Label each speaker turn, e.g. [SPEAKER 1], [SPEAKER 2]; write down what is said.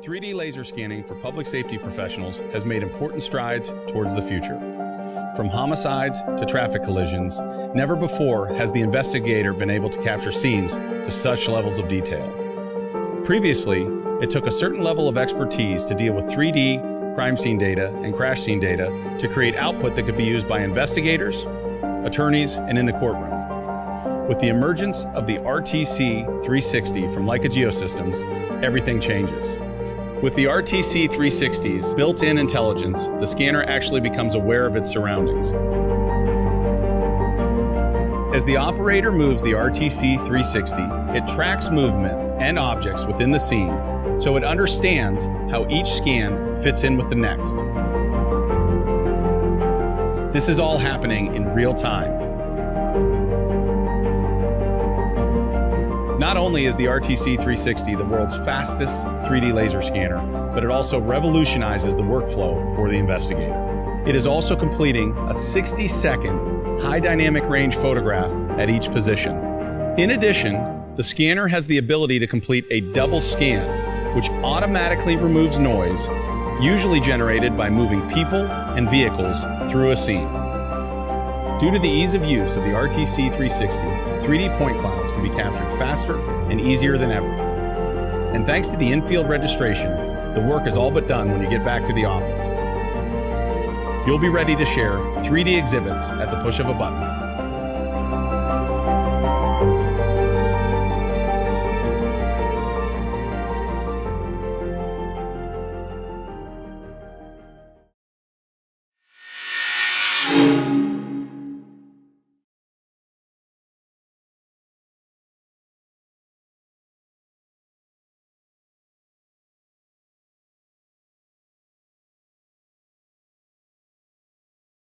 [SPEAKER 1] 3D laser scanning for public safety professionals has made important strides towards the future. From homicides to traffic collisions, never before has the investigator been able to capture scenes to such levels of detail. Previously, it took a certain level of expertise to deal with 3D crime scene data and crash scene data to create output that could be used by investigators, attorneys, and in the courtroom. With the emergence of the RTC-360 from Leica Geosystems, everything changes. With the RTC-360's built-in intelligence, the scanner actually becomes aware of its surroundings. As the operator moves the RTC-360, it tracks movement and objects within the scene, so it understands how each scan fits in with the next. This is all happening in real time. Not only is the RTC-360 the world's fastest 3D laser scanner, but it also revolutionizes the workflow for the investigator. It is also completing a 60-second high dynamic range photograph at each position. In addition, the scanner has the ability to complete a double scan, which automatically removes noise, usually generated by moving people and vehicles through a scene. Due to the ease of use of the RTC-360, 3D point clouds can be captured faster and easier than ever. And thanks to the in-field registration, the work is all but done when you get back to the office. You'll be ready to share 3D exhibits at the push of a button.